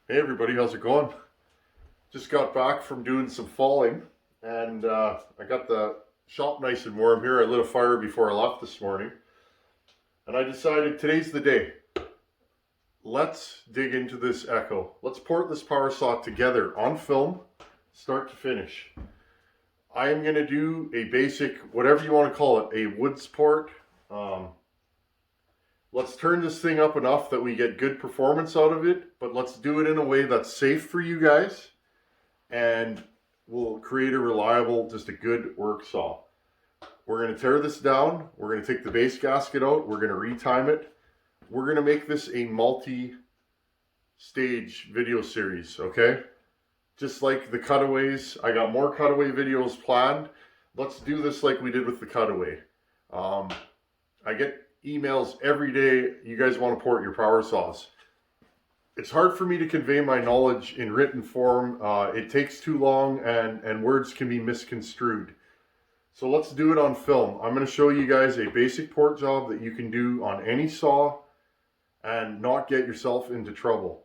Hey everybody, how's it going? Just got back from doing some falling and I got the shop nice and warm here. I lit a fire before I left this morning and I decided today's the day. Let's dig into this echo. Let's port this power saw together on film, start to finish. I am going to do a basic, whatever you want to call it, a woods port. Let's turn this thing up enough that we get good performance out of it, but let's do it in a way that's safe for you guys and will create a reliable, just a good work saw. We're going to tear this down. We're going to take the base gasket out. We're going to retime it. We're going to make this a multi-stage video series, okay? Just like the cutaways, I got more cutaway videos planned. Let's do this like we did with the cutaway. I get emails every day, you guys want to port your power saws. It's hard for me to convey my knowledge in written form. It takes too long and words can be misconstrued. So let's do it on film. I'm going to show you guys a basic port job that you can do on any saw and not get yourself into trouble.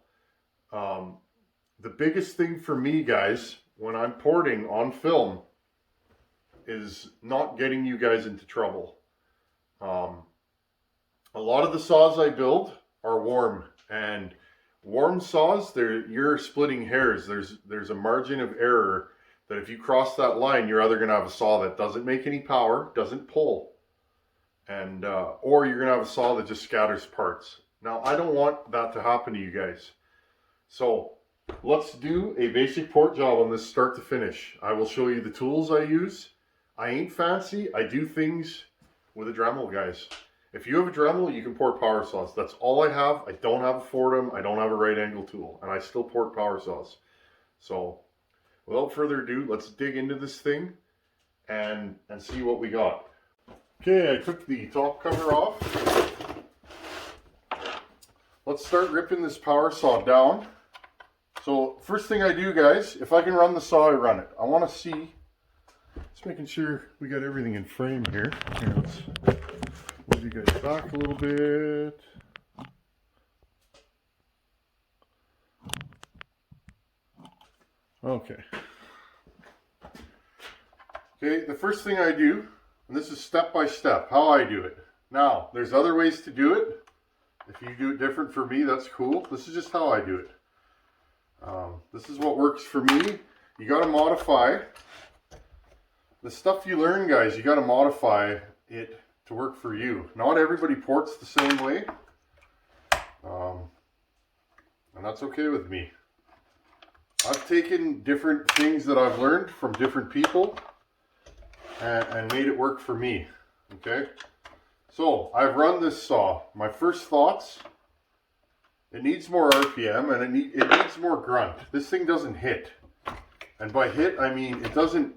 The biggest thing for me, guys, when I'm porting on film is not getting you guys into trouble. A lot of the saws I build are warm, and warm saws, you're splitting hairs. There's a margin of error that if you cross that line, you're either going to have a saw that doesn't make any power, doesn't pull, and or you're going to have a saw that just scatters parts. Now, I don't want that to happen to you guys. So let's do a basic port job on this start to finish. I will show you the tools I use. I ain't fancy. I do things with a Dremel, guys. If you have a Dremel, you can port power saws. That's all I have. I don't have a Fordham. I don't have a right angle tool. And I still port power saws. So, without further ado, let's dig into this thing and see what we got. Okay, I took the top cover off. Let's start ripping this power saw down. So, first thing I do, guys, if I can run the saw, I run it. I want to see, just making sure we got everything in frame here. Here, let's move you guys back a little bit. Okay. Okay, the first thing I do, and this is step by step, how I do it. Now, there's other ways to do it. If you do it different for me, that's cool. This is just how I do it. This is what works for me. You got to modify. The stuff you learn, guys, you got to modify it to work for you. Not everybody ports the same way, and that's okay with me. I've taken different things that I've learned from different people and made it work for me. Okay, so I've run this saw. My first thoughts: it needs more RPM and it needs more grunt. This thing doesn't hit, and by hit I mean it doesn't.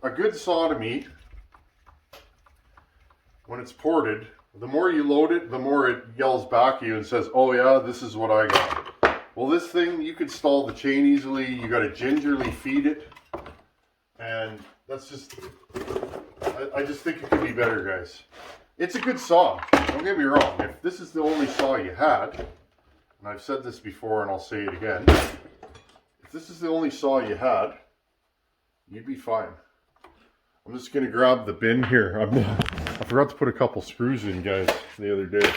A good saw to me, when it's ported, the more you load it, the more it yells back at you and says, oh yeah, this is what I got. Well, this thing, you could stall the chain easily. You got to gingerly feed it. And that's just, I just think it could be better, guys. It's a good saw. Don't get me wrong. If this is the only saw you had, and I've said this before and I'll say it again, if this is the only saw you had, you'd be fine. I'm just going to grab the bin here. I forgot to put a couple screws in, guys, the other day.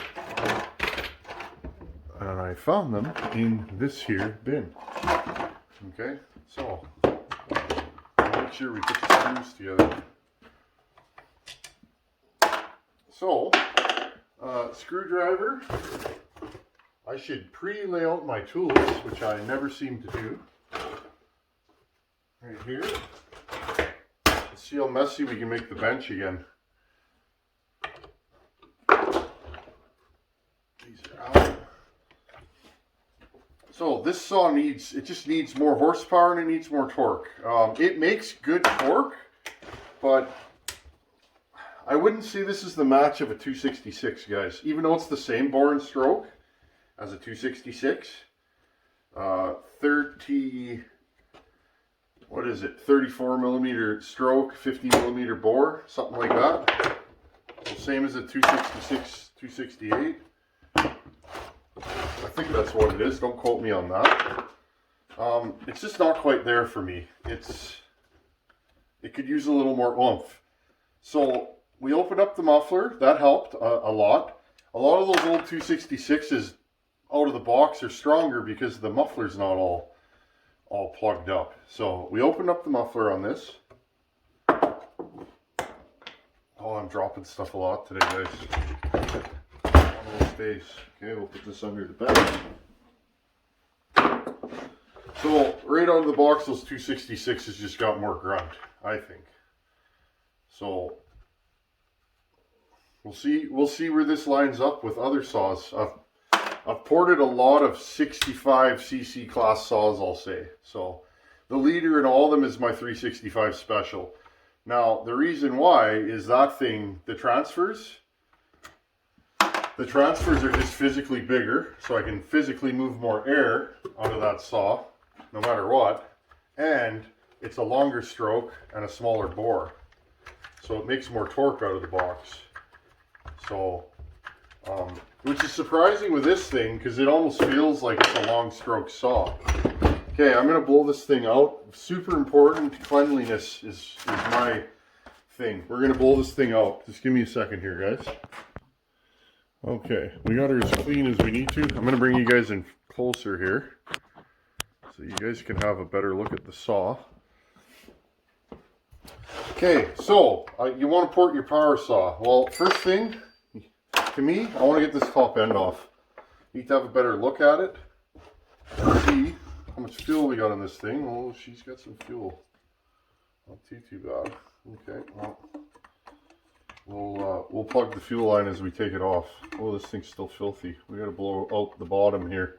And I found them in this here bin. Okay, so make sure we put the screws together. So, screwdriver. I should pre-lay out my tools, which I never seem to do. Right here. Let's see how messy we can make the bench again. These are out. So this saw just needs more horsepower and it needs more torque. It makes good torque, but I wouldn't say this is the match of a 266, guys. Even though it's the same bore and stroke as a 266. 34 millimeter stroke, 50 millimeter bore, something like that. So same as a 266, 268. A think that's what it is. Don't quote me on that. It's just not quite there for me. It could use a little more oomph. So we opened up the muffler. That helped a lot. A lot of those old 266s out of the box are stronger because the muffler's not all plugged up. So we opened up the muffler on this. Oh, I'm dropping stuff a lot today, guys. On space. Okay, we'll put this under the bed. So right out of the box, those 266s just got more grunt, I think. So we'll see where this lines up with other saws. I've ported a lot of 65cc class saws, I'll say. So the leader in all of them is my 365 special. Now the reason why is that thing, the transfers are just physically bigger, so I can physically move more air out of that saw no matter what, and it's a longer stroke and a smaller bore, so it makes more torque out of the box. So which is surprising with this thing because it almost feels like it's a long stroke saw. Okay, I'm going to blow this thing out. Super important, cleanliness is my thing. We're going to blow this thing out. Just give me a second here, guys. Okay, we got her as clean as we need to. I'm going to bring you guys in closer here so you guys can have a better look at the saw. Okay, so you want to port your power saw. Well, first thing, to me, I want to get this top end off. Need to have a better look at it. See how much fuel we got on this thing. Oh, she's got some fuel. Not too bad. Okay, well, we'll plug the fuel line as we take it off. Oh, this thing's still filthy. We got to blow out the bottom here.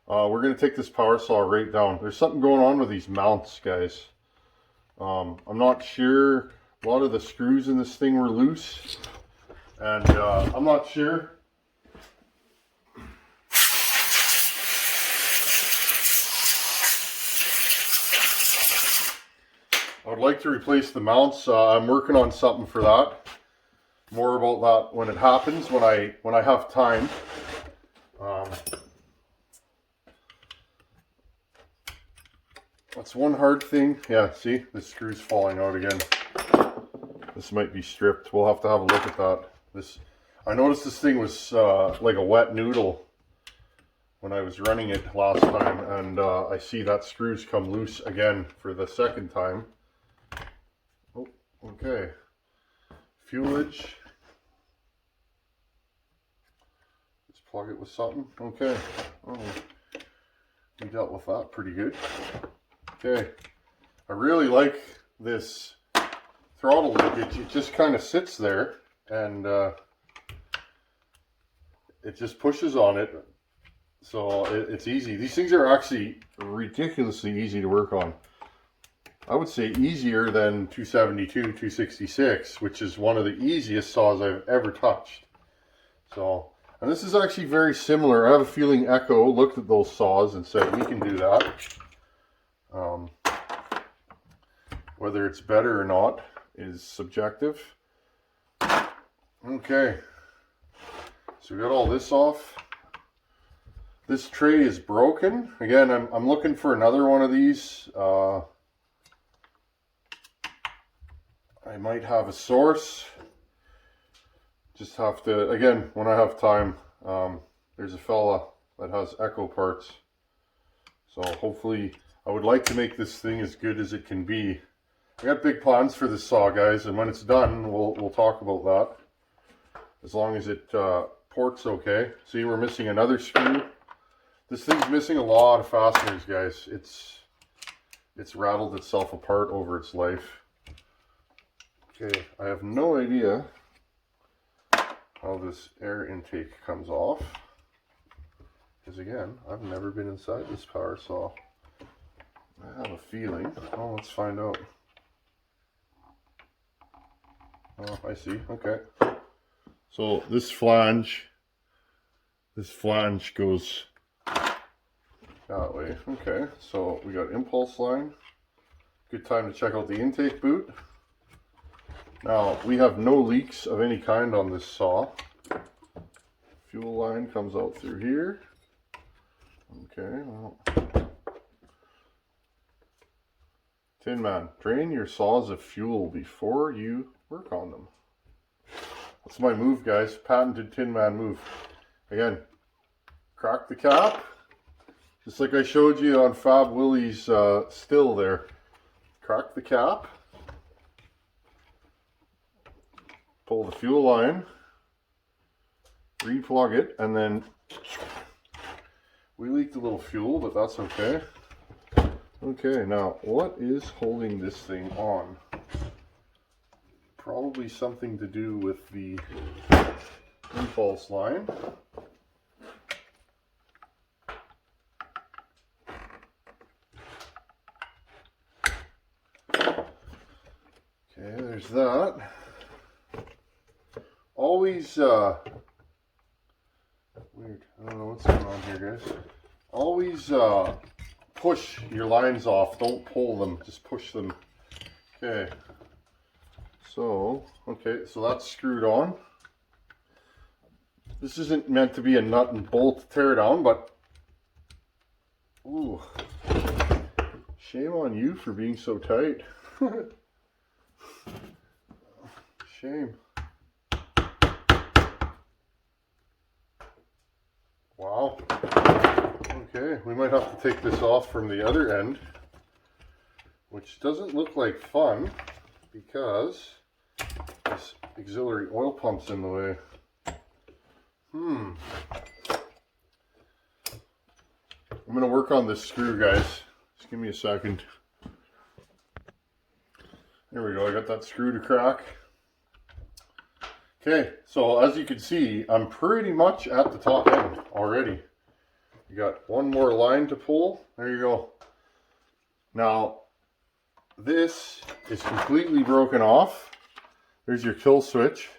We're going to take this power saw right down. There's something going on with these mounts, guys. I'm not sure. A lot of the screws in this thing were loose. And I'm not sure. I would like to replace the mounts. I'm working on something for that. More about that when it happens, when I have time. That's one hard thing. Yeah, see, the screw's falling out again. This might be stripped. We'll have to have a look at that. I noticed this thing was like a wet noodle when I was running it last time, and I see that screws come loose again for the second time. Oh, okay. Fuelage. Just plug it with something. Okay. Oh, we dealt with that pretty good. Okay. I really like this throttle linkage. It just kind of sits there and it just pushes on it, so it's easy. These things are actually ridiculously easy to work on. I would say easier than 272, 266, which is one of the easiest saws I've ever touched. So, and this is actually very similar. I have a feeling Echo looked at those saws and said we can do that. Whether it's better or not is subjective. Okay, so we got all this off. This tray is broken. Again, I'm looking for another one of these. I might have a source. Just have to, again, when I have time, there's a fella that has Echo parts. So hopefully, I would like to make this thing as good as it can be. I got big plans for this saw, guys, and when it's done, we'll talk about that. As long as it ports okay. See, we're missing another screw. This thing's missing a lot of fasteners, guys. It's rattled itself apart over its life. Okay, I have no idea how this air intake comes off. Because again, I've never been inside this power saw. I have a feeling. Oh, let's find out. Oh, I see. Okay. So this flange goes that way. Okay, so we got impulse line. Good time to check out the intake boot. Now, we have no leaks of any kind on this saw. Fuel line comes out through here. Okay, well. Tin Man, drain your saws of fuel before you work on them. That's my move, guys. Patented Tin Man move. Again, crack the cap. Just like I showed you on Fab Willie's still there. Crack the cap. Pull the fuel line. Replug it, and then we leaked a little fuel, but that's okay. Okay, now what is holding this thing on? Probably something to do with the impulse line. Okay, there's that. Always, weird, I don't know what's going on here, guys. Always, push your lines off, don't pull them, just push them. Okay, so that's screwed on. This isn't meant to be a nut and bolt tear down, but ooh, shame on you for being so tight. Shame. Wow. Okay, we might have to take this off from the other end, which doesn't look like fun because this auxiliary oil pump's in the way. I'm going to work on this screw, guys. Just give me a second. There we go, I got that screw to crack. Okay, so as you can see, I'm pretty much at the top end already. You got one more line to pull. There you go. Now, this is completely broken off. There's your kill switch.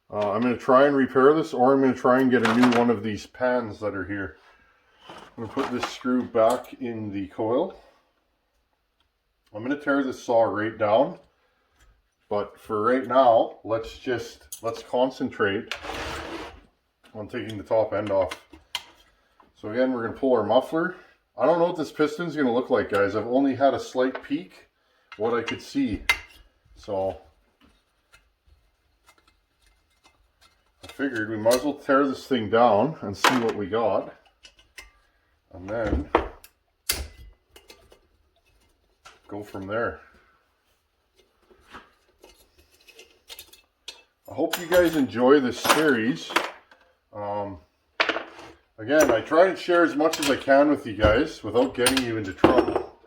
I'm going to try and repair this, or I'm going to try and get a new one of these pans that are here. I'm going to put this screw back in the coil. I'm going to tear this saw right down. But for right now, let's concentrate on taking the top end off. So again, we're going to pull our muffler. I don't know what this piston is going to look like, guys. I've only had a slight peek, what I could see. So I figured we might as well tear this thing down and see what we got. And then go from there. I hope you guys enjoy this series. Again, I try and share as much as I can with you guys without getting you into trouble.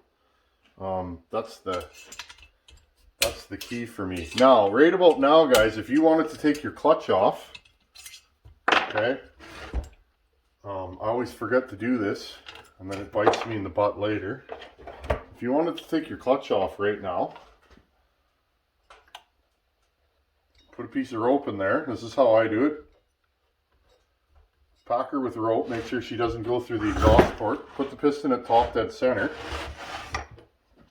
That's the key for me. Now, right about now, guys, if you wanted to take your clutch off, okay, I always forget to do this, and then it bites me in the butt later. If you wanted to take your clutch off right now, put a piece of rope in there. This is how I do it. Pack her with rope, make sure she doesn't go through the exhaust port. Put the piston at top dead center.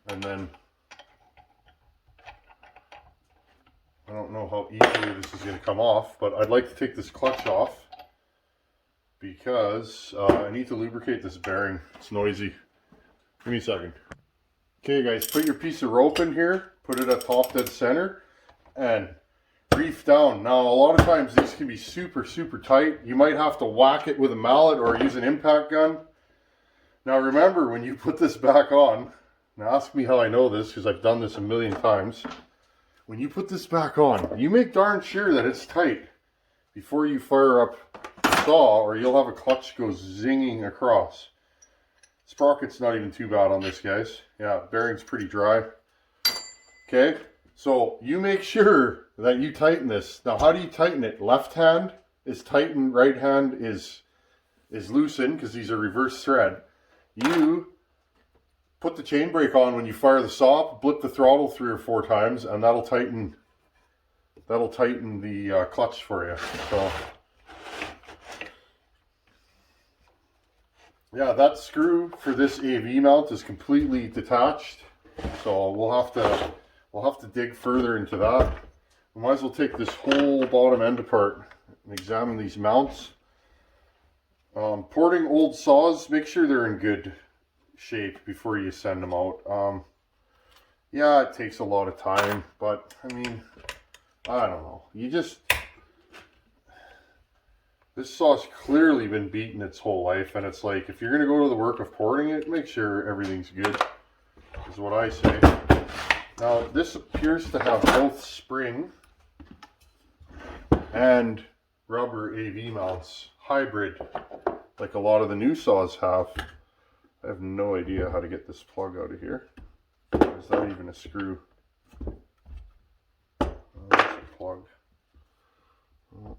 And then, I don't know how easily this is going to come off, but I'd like to take this clutch off because I need to lubricate this bearing. It's noisy. Give me a second. Okay guys, put your piece of rope in here, put it at top dead center, and reef down. Now, a lot of times these can be super tight. You might have to whack it with a mallet or use an impact gun. Now remember, when you put this back on, now ask me how I know this because I've done this a million times. When you put this back on, you make darn sure that it's tight before you fire up the saw, or you'll have a clutch go zinging across. Sprocket's not even too bad on this, guys. Yeah, bearing's pretty dry. Okay. So you make sure that you tighten this. Now, how do you tighten it? Left hand is tightened, right hand is loosened because these are reverse thread. You put the chain brake on when you fire the saw, blip the throttle 3 or 4 times, and that'll tighten the clutch for you. So yeah, that screw for this AV mount is completely detached. So we'll have to dig further into that. We might as well take this whole bottom end apart and examine these mounts. Porting old saws, make sure they're in good shape before you send them out. Yeah, it takes a lot of time, but I mean, I don't know. This saw's clearly been beaten its whole life, and it's like, if you're going to go to the work of porting it, make sure everything's good, is what I say. Now, this appears to have both spring and rubber AV mounts, hybrid, like a lot of the new saws have. I have no idea how to get this plug out of here. Is that even a screw? Oh, that's a plug. Oh.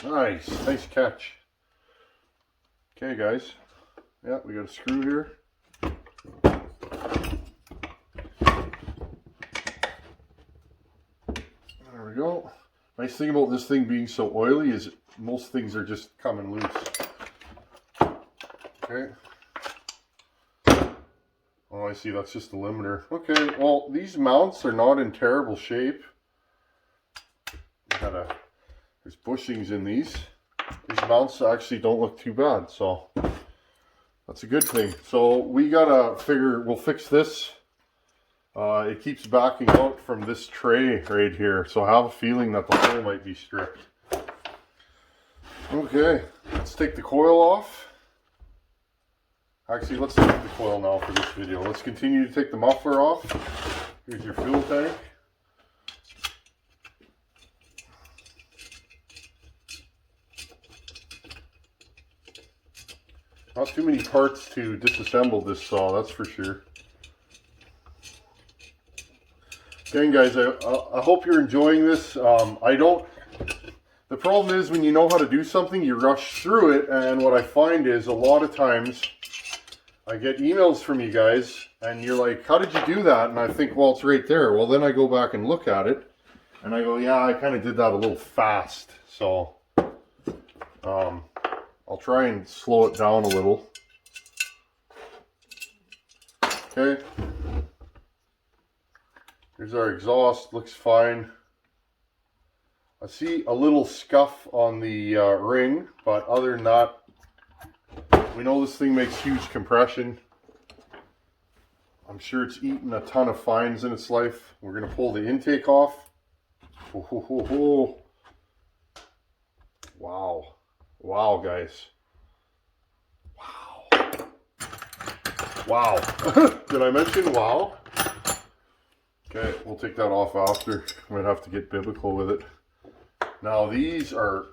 Nice catch. Okay, guys. Yeah, we got a screw here. There we go. Nice thing about this thing being so oily is most things are just coming loose. Okay. Oh, I see. That's just the limiter. Okay, well, these mounts are not in terrible shape. There's bushings in these. These mounts actually don't look too bad, so that's a good thing. So we gotta figure, we'll fix this. It keeps backing out from this tray right here, so I have a feeling that the hole might be stripped. Okay, let's take the coil off. Actually, let's take the coil now for this video. Let's continue to take the muffler off. Here's your fuel tank. Not too many parts to disassemble this saw, that's for sure. Again, guys, I hope you're enjoying this. The problem is when you know how to do something, you rush through it, and what I find is a lot of times I get emails from you guys, and you're like, how did you do that? And I think, well, it's right there. Well, then I go back and look at it, and I go, yeah, I kind of did that a little fast. So, I'll try and slow it down a little. Okay. Here's our exhaust, looks fine. I see a little scuff on the ring, but other than that, we know this thing makes huge compression. I'm sure it's eaten a ton of fines in its life. We're going to pull the intake off. Oh, ho, ho, ho. Wow. Wow, guys. Wow. Wow. Did I mention wow? Okay, we'll take that off after. I might have to get biblical with it. Now these are...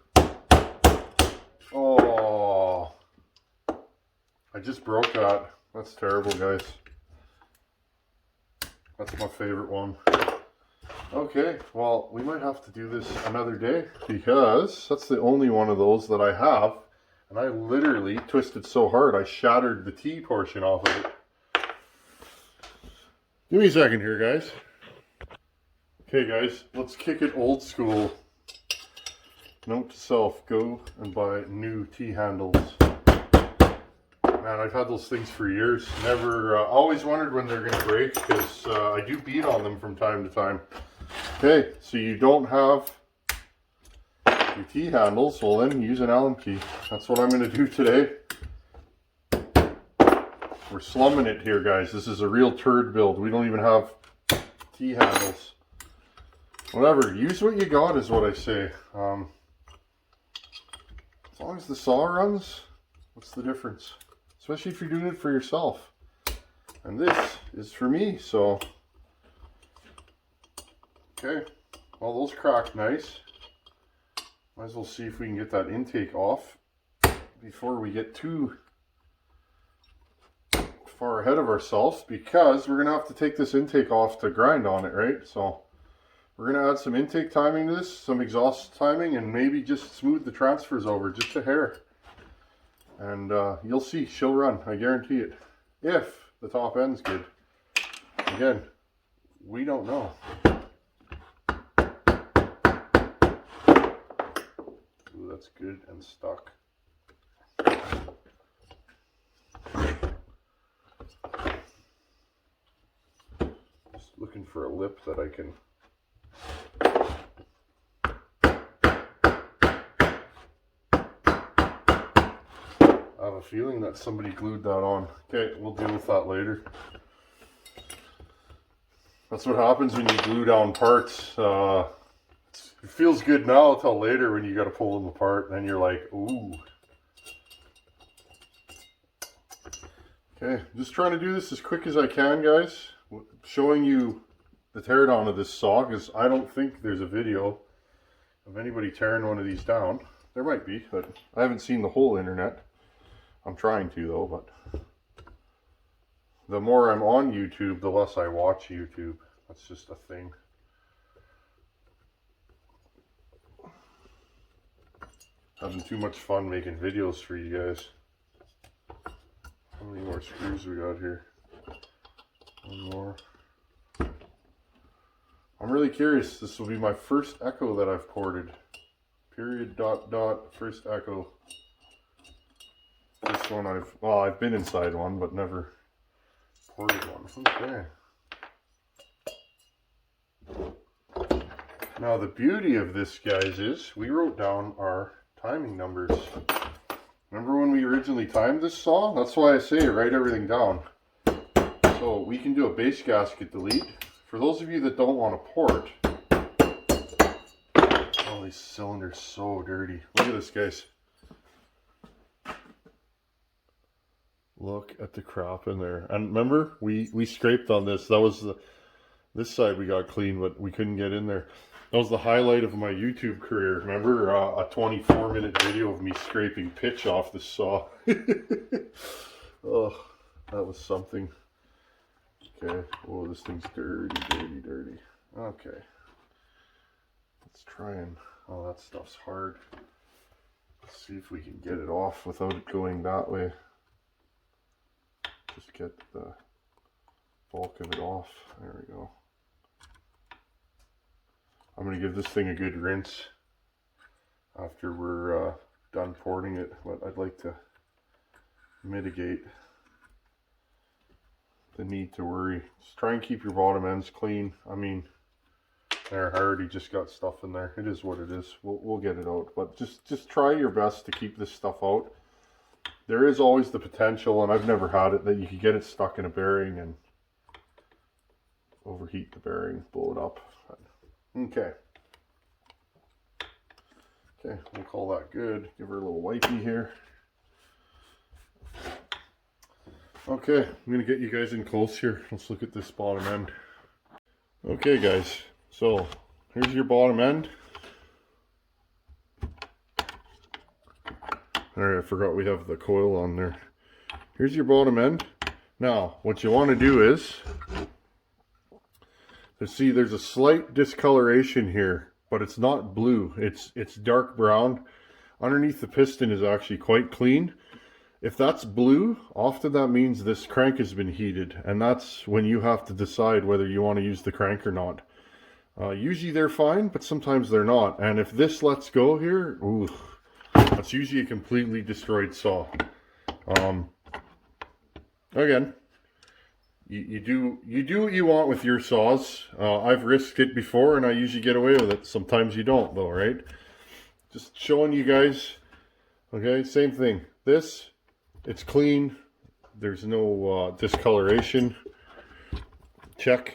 Oh. I just broke that. That's terrible, guys. That's my favorite one. Okay, well, we might have to do this another day because that's the only one of those that I have. And I literally twisted so hard, I shattered the T portion off of it. Give me a second here, guys. Okay, guys, let's kick it old school. Note to self, go and buy new T-handles. Man, I've had those things for years. Never, always wondered when they're going to break because I do beat on them from time to time. Okay, so you don't have your T-handles, well then use an Allen key. That's what I'm going to do today. We're slumming it here, guys. This is a real turd build. We don't even have T-handles. Whatever, use what you got is what I say. As long as the saw runs, what's the difference? Especially if you're doing it for yourself. And this is for me, so. Okay, well those cracked nice. Might as well see if we can get that intake off before we get too far ahead of ourselves, because we're going to have to take this intake off to grind on it, right? So we're going to add some intake timing to this, some exhaust timing, and maybe just smooth the transfers over just a hair. And you'll see, she'll run, I guarantee it, if the top end's good. Again, we don't know. Ooh, that's good and stuck. Just looking for a lip that I can... have a feeling that somebody glued that on. Okay, we'll deal with that later. That's what happens when you glue down parts. It feels good now until later when you got to pull them apart, and then you're like, ooh. Okay, just trying to do this as quick as I can, guys. Showing you the teardown of this saw, because I don't think there's a video of anybody tearing one of these down. There might be, but I haven't seen the whole internet. I'm trying to though, but the more I'm on YouTube, the less I watch YouTube. That's just a thing. Having too much fun making videos for you guys. How many more screws we got here? One more. I'm really curious. This will be my first echo that I've ported. Period, dot, dot, first echo. This one I've been inside one, but never ported one. Okay. Now the beauty of this, guys, is we wrote down our timing numbers. Remember when we originally timed this saw? That's why I say write everything down. So we can do a base gasket delete. For those of you that don't want to port, oh, these cylinders so dirty. Look at this, guys. Look at the crap in there. And remember, we scraped on this. That was this side we got clean, but we couldn't get in there. That was the highlight of my YouTube career. Remember a 24-minute video of me scraping pitch off the saw. Oh, that was something. Okay. Oh, this thing's dirty, dirty, dirty. Okay. Let's try and... Oh, that stuff's hard. Let's see if we can get it off without it going that way. Just get the bulk of it off. There we go. I'm going to give this thing a good rinse after we're done porting it, but I'd like to mitigate the need to worry. Just try and keep your bottom ends clean. I mean, there, I already just got stuff in there. It is what it is. We'll get it out, but just try your best to keep this stuff out. There is always the potential, and I've never had it, that you could get it stuck in a bearing and overheat the bearing, blow it up. Okay. Okay, we'll call that good. Give her a little wipey here. Okay, I'm going to get you guys in close here. Let's look at this bottom end. Okay, guys. So, here's your bottom end. Alright, I forgot we have the coil on there. Here's your bottom end. Now, what you want to do is... See, there's a slight discoloration here, but it's not blue. It's dark brown. Underneath the piston is actually quite clean. If that's blue, often that means this crank has been heated, and that's when you have to decide whether you want to use the crank or not. Usually they're fine, but sometimes they're not. And if this lets go here, ooh, that's usually a completely destroyed saw. Again, you do what you want with your saws. I've risked it before, and I usually get away with it. Sometimes you don't, though, right? Just showing you guys. Okay, same thing. This, it's clean. There's no discoloration. Check.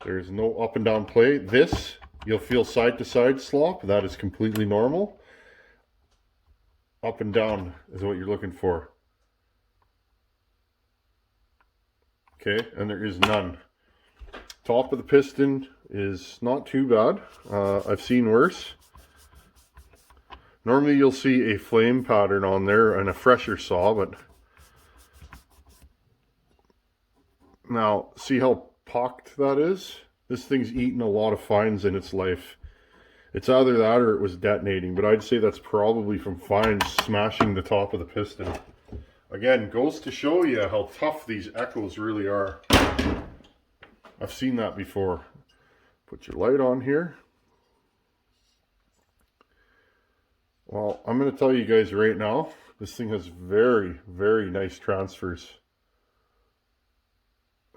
There's no up and down play. This, you'll feel side to side slop. That is completely normal. Up and down is what you're looking for. Okay, and there is none. Top of the piston is not too bad. I've seen worse. Normally you'll see a flame pattern on there and a fresher saw, but now see how pocked that is? This thing's eaten a lot of fines in its life. It's either that or it was detonating, but I'd say that's probably from fines smashing the top of the piston. Again, goes to show you how tough these echoes really are. I've seen that before. Put your light on here. Well, I'm going to tell you guys right now, this thing has very, very nice transfers.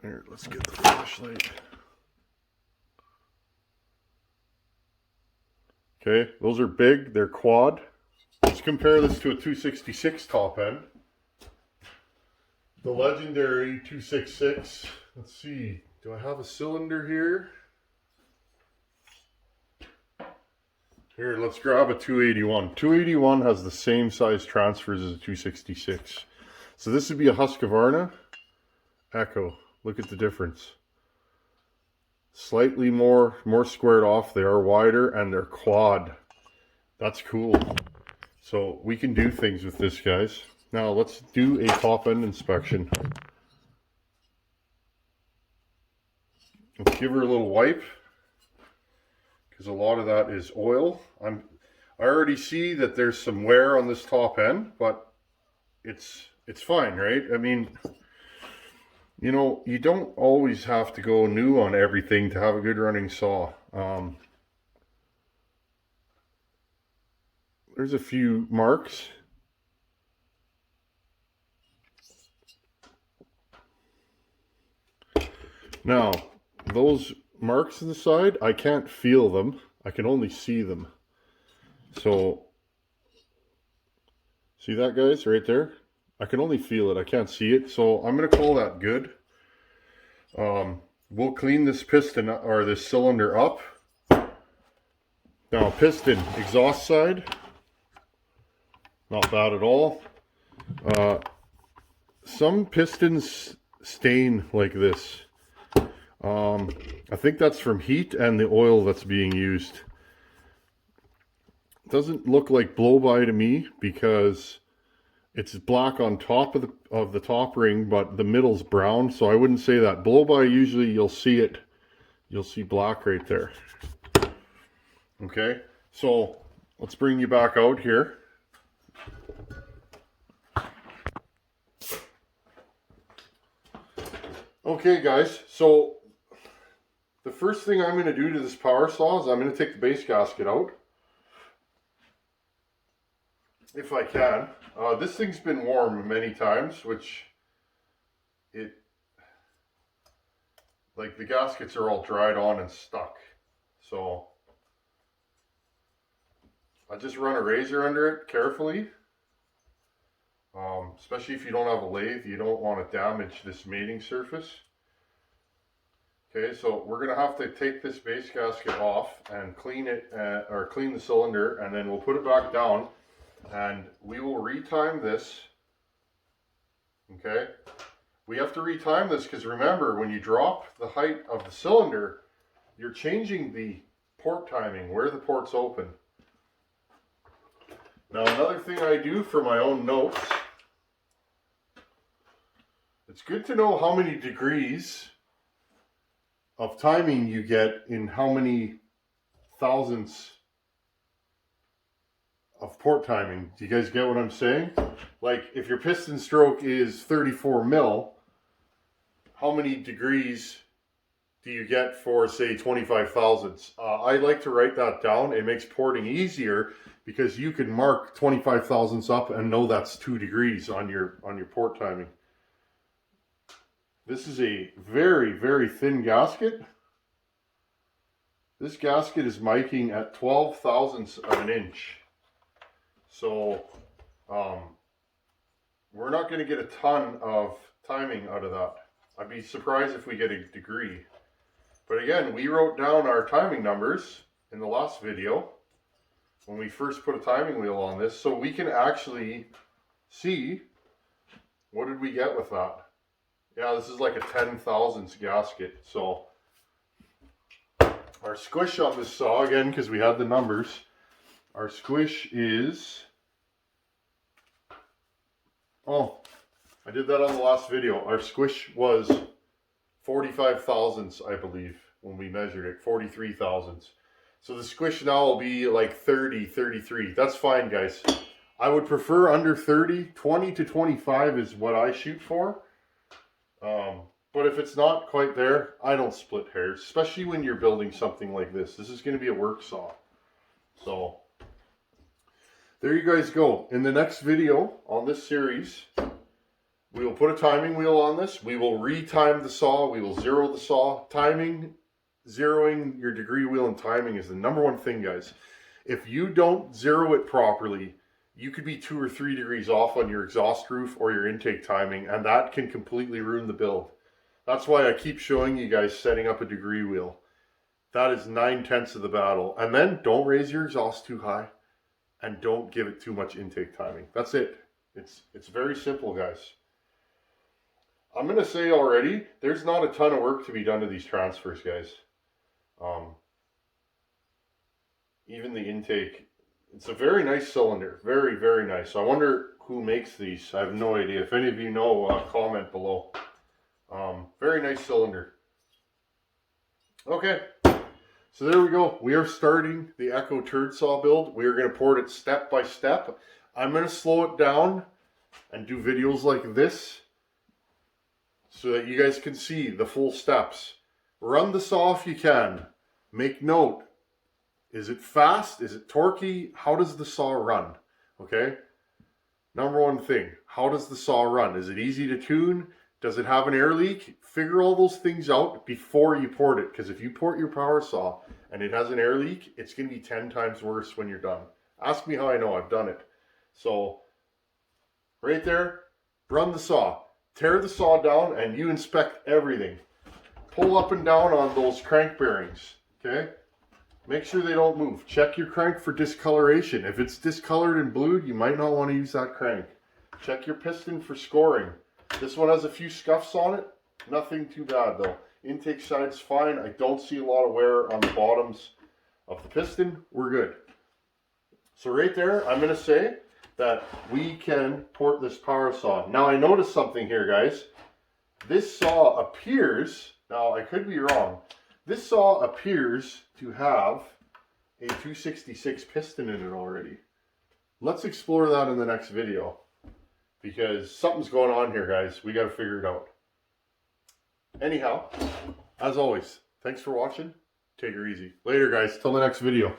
Here, let's get the flashlight. Okay, those are big, they're quad. It's compare this to a 266 top end. The legendary 266. Let's see, do I have a cylinder here? Here, let's grab a 281. 281 has the same size transfers as a 266. So this would be a Husqvarna Echo. Look at the difference. Slightly more squared off. They are wider and they're quad. That's cool. So we can do things with this, guys. Now let's do a top end inspection. Let's give her a little wipe, because a lot of that is oil. I already see that there's some wear on this top end, but it's fine, right? I mean, you know, you don't always have to go new on everything to have a good running saw. There's a few marks. Now, those marks on the side, I can't feel them. I can only see them. So, see that, guys, right there? I can only feel it. I can't see it. So I'm going to call that good. We'll clean this piston or this cylinder up. Now, piston, exhaust side, not bad at all. Some pistons stain like this. I think that's from heat and the oil that's being used. It doesn't look like blow-by to me because it's black on top of the top ring, but the middle's brown, so I wouldn't say that. Blow-by, usually you'll see black right there. Okay, so let's bring you back out here. Okay, guys, so the first thing I'm going to do to this power saw is I'm going to take the base gasket out, if I can. This thing's been warm many times, which like the gaskets are all dried on and stuck. So I just run a razor under it carefully. Especially if you don't have a lathe, you don't want to damage this mating surface. Okay, so we're going to have to take this base gasket off and clean it, or clean the cylinder, and then we'll put it back down, and we will retime this. Okay, we have to retime this because remember, when you drop the height of the cylinder, you're changing the port timing, where the port's open. Now, another thing I do for my own notes, it's good to know how many degrees of timing you get in how many thousandths of port timing. Do you guys get what I'm saying? Like, if your piston stroke is 34 mil, how many degrees do you get for, say, 25 thousandths? I like to write that down. It makes porting easier because you can mark 25 thousandths up and know that's 2 degrees on your port timing. This is a very, very thin gasket. This gasket is miking at 12 thousandths of an inch. So we're not going to get a ton of timing out of that. I'd be surprised if we get a degree. But again, we wrote down our timing numbers in the last video when we first put a timing wheel on this, so we can actually see what did we get with that. Yeah, this is like a 10 thousandths gasket. So our squish on this saw, again, because we had the numbers, our squish is, oh, I did that on the last video. Our squish was 45 thousandths, I believe, when we measured it, 43 thousandths. So the squish now will be like 30, 33. That's fine, guys. I would prefer under 30. 20 to 25 is what I shoot for. But if it's not quite there, I don't split hairs, especially when you're building something like this. This is going to be a work saw. So there you guys go. In the next video on this series, we will put a timing wheel on this. We will retime the saw. We will zero the saw. Timing, zeroing your degree wheel and timing is the #1 thing, guys. If you don't zero it properly, you could be 2 or 3 degrees off on your exhaust roof or your intake timing, and that can completely ruin the build. That's why I keep showing you guys setting up a degree wheel. That is 9/10 of the battle. And then don't raise your exhaust too high and don't give it too much intake timing. That's it. It's very simple, guys. I'm going to say already, there's not a ton of work to be done to these transfers, guys. Even the intake, it's a very nice cylinder. Very, very nice. So I wonder who makes these. I have no idea. If any of you know, comment below. Very nice cylinder. Okay, so there we go. We are starting the Echo turd saw build. We are going to port it step by step. I'm going to slow it down and do videos like this so that you guys can see the full steps. Run the saw if you can. Make note. Is it fast? Is it torquey? How does the saw run? Okay? Number one thing, how does the saw run? Is it easy to tune? Does it have an air leak? Figure all those things out before you port it. Because if you port your power saw and it has an air leak, it's going to be 10 times worse when you're done. Ask me how I know. I've done it. So, right there, run the saw. Tear the saw down and you inspect everything. Pull up and down on those crank bearings. Okay? Make sure they don't move. Check your crank for discoloration. If it's discolored and blued, you might not want to use that crank. Check your piston for scoring. This one has a few scuffs on it. Nothing too bad though. Intake side's fine. I don't see a lot of wear on the bottoms of the piston. We're good. So right there, I'm going to say that we can port this power saw. Now I noticed something here, guys. This saw appears, now I could be wrong, this saw appears to have a 266 piston in it already. Let's explore that in the next video. Because something's going on here, guys. We got to figure it out. Anyhow, as always, thanks for watching. Take her easy. Later, guys. Till the next video.